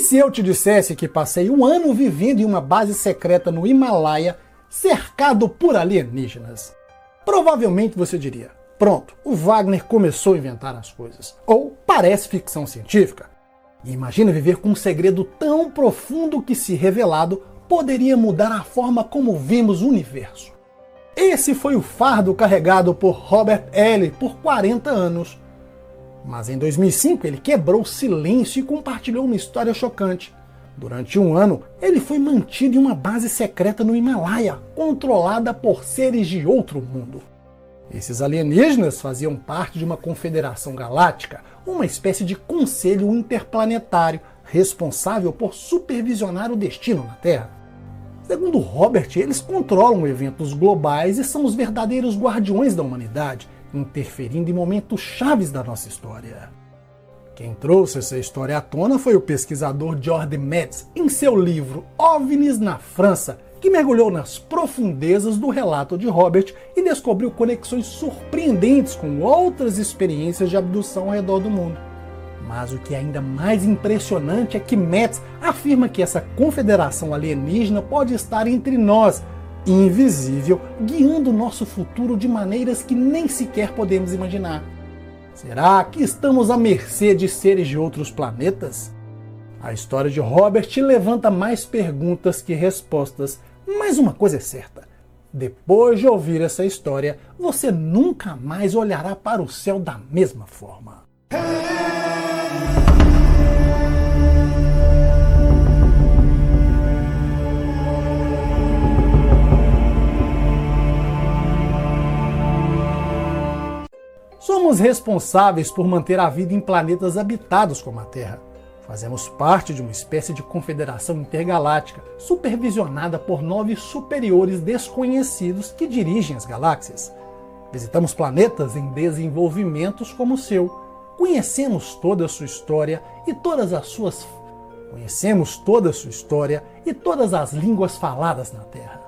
se eu te dissesse que passei um ano vivendo em uma base secreta no Himalaia, cercado por alienígenas? Provavelmente você diria, pronto, o Wagner começou a inventar as coisas. Ou parece ficção científica. E imagina viver com um segredo tão profundo que, se revelado, poderia mudar a forma como vemos o universo. Esse foi o fardo carregado por Robert Halley por 40 anos. Mas em 2005 ele quebrou o silêncio e compartilhou uma história chocante. Durante um ano, ele foi mantido em uma base secreta no Himalaia, controlada por seres de outro mundo. Esses alienígenas faziam parte de uma confederação galáctica, uma espécie de conselho interplanetário, responsável por supervisionar o destino na Terra. Segundo Robert, eles controlam eventos globais e são os verdadeiros guardiões da humanidade, interferindo em momentos chaves da nossa história. Quem trouxe essa história à tona foi o pesquisador Jordi Metz, em seu livro OVNIs na França, que mergulhou nas profundezas do relato de Robert e descobriu conexões surpreendentes com outras experiências de abdução ao redor do mundo. Mas o que é ainda mais impressionante é que Metz afirma que essa confederação alienígena pode estar entre nós, invisível, guiando nosso futuro de maneiras que nem sequer podemos imaginar. Será que estamos à mercê de seres de outros planetas? A história de Robert levanta mais perguntas que respostas, mas uma coisa é certa: depois de ouvir essa história, você nunca mais olhará para o céu da mesma forma. Somos responsáveis por manter a vida em planetas habitados como a Terra. Fazemos parte de uma espécie de confederação intergaláctica, supervisionada por 9 superiores desconhecidos que dirigem as galáxias. Visitamos planetas em desenvolvimentos como o seu. Conhecemos toda a sua história e todas as línguas faladas na Terra.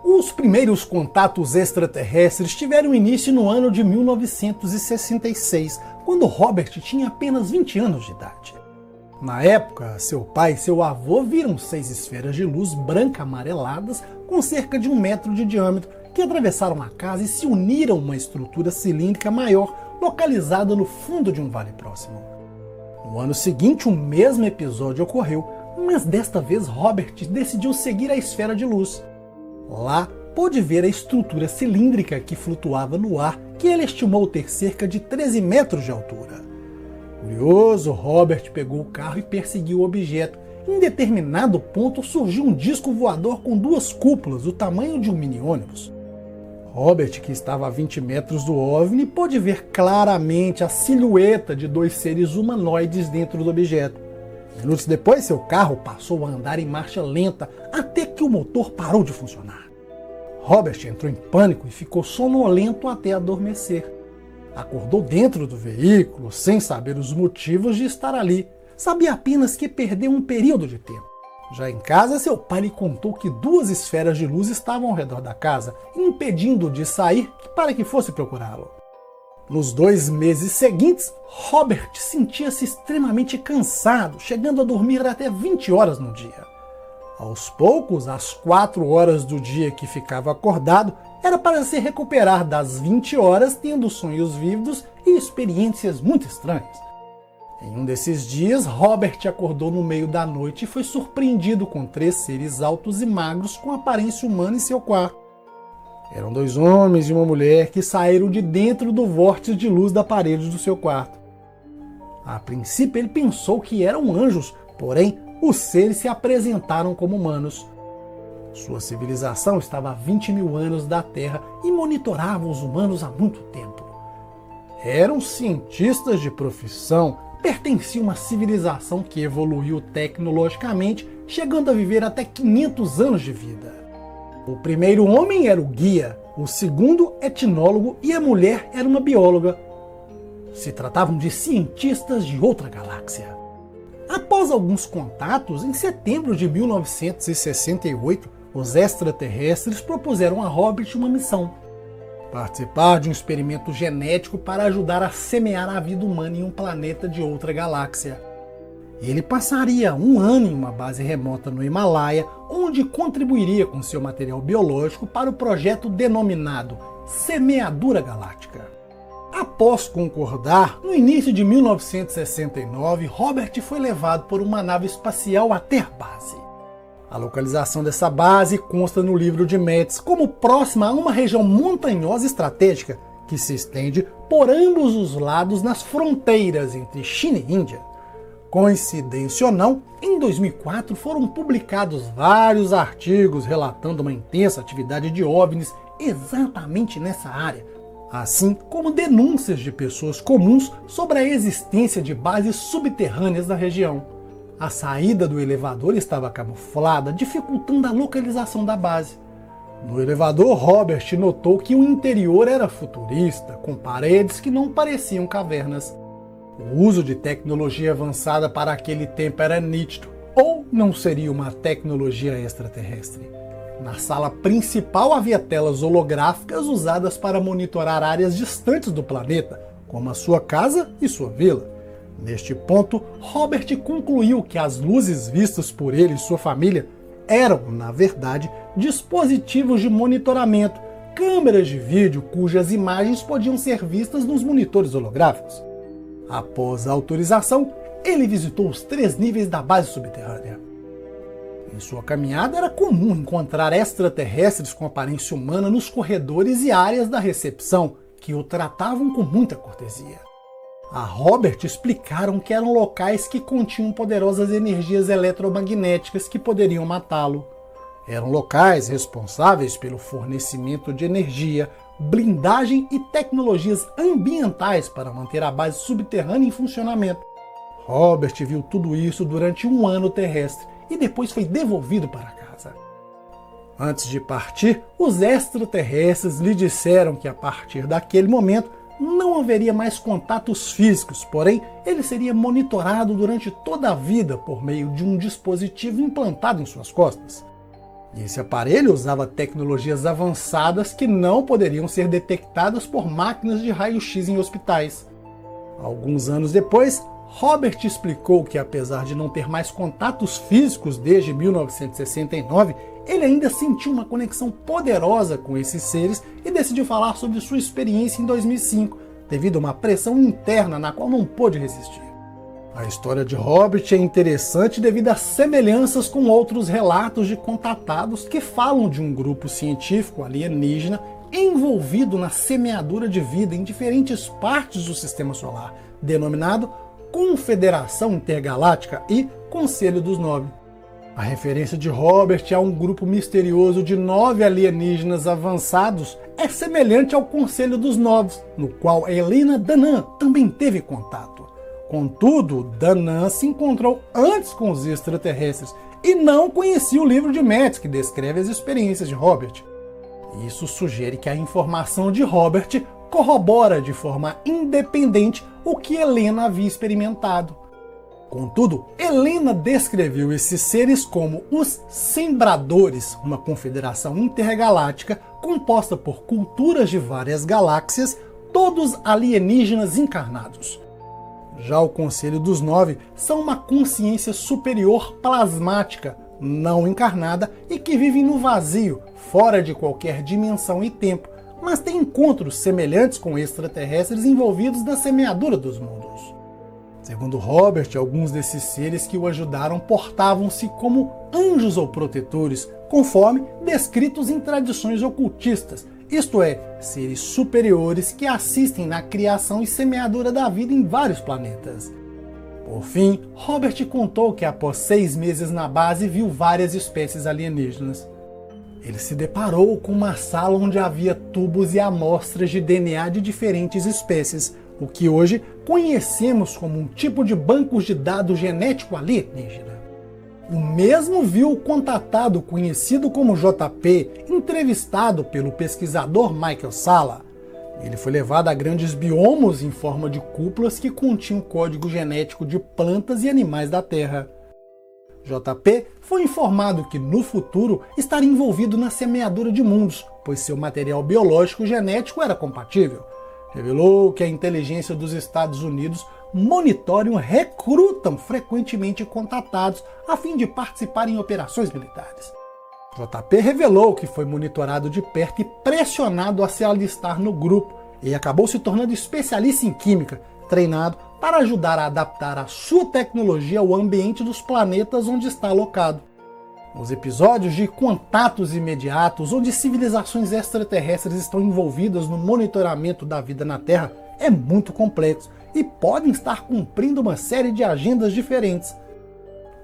Os primeiros contatos extraterrestres tiveram início no ano de 1966, quando Robert tinha apenas 20 anos de idade. Na época, seu pai e seu avô viram 6 esferas de luz branca-amareladas com cerca de 1 metro de diâmetro que atravessaram a casa e se uniram a uma estrutura cilíndrica maior localizada no fundo de um vale próximo. No ano seguinte, o mesmo episódio ocorreu, mas desta vez Robert decidiu seguir a esfera de luz. Lá, pôde ver a estrutura cilíndrica que flutuava no ar, que ele estimou ter cerca de 13 metros de altura. Curioso, Robert pegou o carro e perseguiu o objeto. Em determinado ponto surgiu um disco voador com 2 cúpulas, do tamanho de um mini-ônibus. Robert, que estava a 20 metros do OVNI, pôde ver claramente a silhueta de 2 seres humanoides dentro do objeto. Minutos depois, seu carro passou a andar em marcha lenta até que o motor parou de funcionar. Robert entrou em pânico e ficou sonolento até adormecer. Acordou dentro do veículo, sem saber os motivos de estar ali. Sabia apenas que perdeu um período de tempo. Já em casa, seu pai lhe contou que 2 esferas de luz estavam ao redor da casa, impedindo-o de sair para que fosse procurá-lo. Nos 2 meses seguintes, Robert sentia-se extremamente cansado, chegando a dormir até 20 horas no dia. Aos poucos, às 4 horas do dia que ficava acordado, era para se recuperar das 20 horas tendo sonhos vívidos e experiências muito estranhas. Em um desses dias, Robert acordou no meio da noite e foi surpreendido com 3 seres altos e magros com aparência humana em seu quarto. Eram 2 homens e uma mulher que saíram de dentro do vórtice de luz da parede do seu quarto. A princípio ele pensou que eram anjos, porém os seres se apresentaram como humanos. Sua civilização estava a 20 mil anos da Terra e monitorava os humanos há muito tempo. Eram cientistas de profissão, pertenciam a uma civilização que evoluiu tecnologicamente, chegando a viver até 500 anos de vida. O primeiro homem era o guia, o segundo etnólogo e a mulher era uma bióloga. Se tratavam de cientistas de outra galáxia. Após alguns contatos, em setembro de 1968, os extraterrestres propuseram a Robert uma missão: participar de um experimento genético para ajudar a semear a vida humana em um planeta de outra galáxia. Ele passaria um ano em uma base remota no Himalaia, onde contribuiria com seu material biológico para o projeto denominado Semeadura Galáctica. Após concordar, no início de 1969, Robert foi levado por uma nave espacial até a base. A localização dessa base consta no livro de Metz como próxima a uma região montanhosa estratégica que se estende por ambos os lados nas fronteiras entre China e Índia. Coincidência ou não, em 2004 foram publicados vários artigos relatando uma intensa atividade de OVNIs exatamente nessa área, assim como denúncias de pessoas comuns sobre a existência de bases subterrâneas na região. A saída do elevador estava camuflada, dificultando a localização da base. No elevador, Robert notou que o interior era futurista, com paredes que não pareciam cavernas. O uso de tecnologia avançada para aquele tempo era nítido, ou não seria uma tecnologia extraterrestre. Na sala principal havia telas holográficas usadas para monitorar áreas distantes do planeta, como a sua casa e sua vila. Neste ponto, Robert concluiu que as luzes vistas por ele e sua família eram, na verdade, dispositivos de monitoramento, câmeras de vídeo cujas imagens podiam ser vistas nos monitores holográficos. Após a autorização, ele visitou os 3 níveis da base subterrânea. Em sua caminhada, era comum encontrar extraterrestres com aparência humana nos corredores e áreas da recepção, que o tratavam com muita cortesia. A Robert explicaram que eram locais que continham poderosas energias eletromagnéticas que poderiam matá-lo. Eram locais responsáveis pelo fornecimento de energia, blindagem e tecnologias ambientais para manter a base subterrânea em funcionamento. Robert viu tudo isso durante um ano terrestre e depois foi devolvido para casa. Antes de partir, os extraterrestres lhe disseram que a partir daquele momento não haveria mais contatos físicos, porém ele seria monitorado durante toda a vida por meio de um dispositivo implantado em suas costas. Esse aparelho usava tecnologias avançadas que não poderiam ser detectadas por máquinas de raio-x em hospitais. Alguns anos depois, Robert explicou que, apesar de não ter mais contatos físicos desde 1969, ele ainda sentiu uma conexão poderosa com esses seres e decidiu falar sobre sua experiência em 2005, devido a uma pressão interna na qual não pôde resistir. A história de Robert é interessante devido às semelhanças com outros relatos de contatados que falam de um grupo científico alienígena envolvido na semeadura de vida em diferentes partes do Sistema Solar, denominado Confederação Intergaláctica e Conselho dos 9. A referência de Robert a um grupo misterioso de 9 alienígenas avançados é semelhante ao Conselho dos 9, no qual Helena Danaan também teve contato. Contudo, Danaan se encontrou antes com os extraterrestres e não conhecia o livro de Metz, que descreve as experiências de Robert. Isso sugere que a informação de Robert corrobora de forma independente o que Helena havia experimentado. Contudo, Helena descreveu esses seres como os Sembradores, uma confederação intergaláctica composta por culturas de várias galáxias, todos alienígenas encarnados. Já o Conselho dos 9 são uma consciência superior plasmática, não encarnada e que vivem no vazio, fora de qualquer dimensão e tempo, mas têm encontros semelhantes com extraterrestres envolvidos na semeadura dos mundos. Segundo Robert, alguns desses seres que o ajudaram portavam-se como anjos ou protetores, conforme descritos em tradições ocultistas, isto é, seres superiores que assistem na criação e semeadura da vida em vários planetas. Por fim, Robert contou que após 6 meses na base viu várias espécies alienígenas. Ele se deparou com uma sala onde havia tubos e amostras de DNA de diferentes espécies, o que hoje conhecemos como um tipo de bancos de dados genético alienígena. O mesmo viu o contatado conhecido como JP, entrevistado pelo pesquisador Michael Salla. Ele foi levado a grandes biomos em forma de cúpulas que continham código genético de plantas e animais da Terra. JP foi informado que no futuro estaria envolvido na semeadura de mundos, pois seu material biológico genético era compatível. Revelou que a inteligência dos Estados Unidos monitoram e recrutam frequentemente contatados a fim de participar em operações militares. JP revelou que foi monitorado de perto e pressionado a se alistar no grupo e acabou se tornando especialista em química, treinado para ajudar a adaptar a sua tecnologia ao ambiente dos planetas onde está alocado. Os episódios de contatos imediatos, onde civilizações extraterrestres estão envolvidas no monitoramento da vida na Terra, é muito complexo e podem estar cumprindo uma série de agendas diferentes.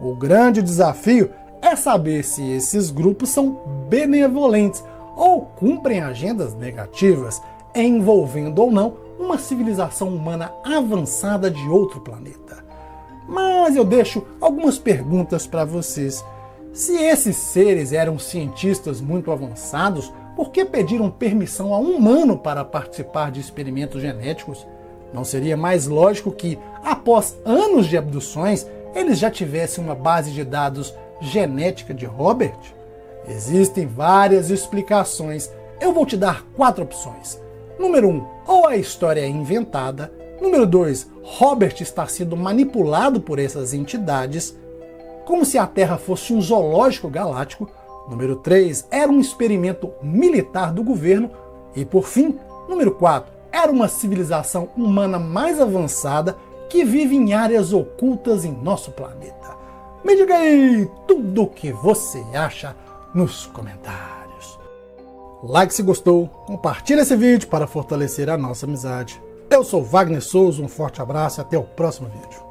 O grande desafio é saber se esses grupos são benevolentes ou cumprem agendas negativas, envolvendo ou não uma civilização humana avançada de outro planeta. Mas eu deixo algumas perguntas para vocês. Se esses seres eram cientistas muito avançados, por que pediram permissão a um humano para participar de experimentos genéticos? Não seria mais lógico que, após anos de abduções, eles já tivessem uma base de dados genética de Robert? Existem várias explicações. Eu vou te dar 4 opções. Número 1, ou a história é inventada. Número 2, Robert está sendo manipulado por essas entidades, como se a Terra fosse um zoológico galáctico. Número 3, era um experimento militar do governo. E por fim, número 4, era uma civilização humana mais avançada que vive em áreas ocultas em nosso planeta. Me diga aí tudo o que você acha nos comentários. Like se gostou, compartilha esse vídeo para fortalecer a nossa amizade. Eu sou Wagner Souza, um forte abraço e até o próximo vídeo.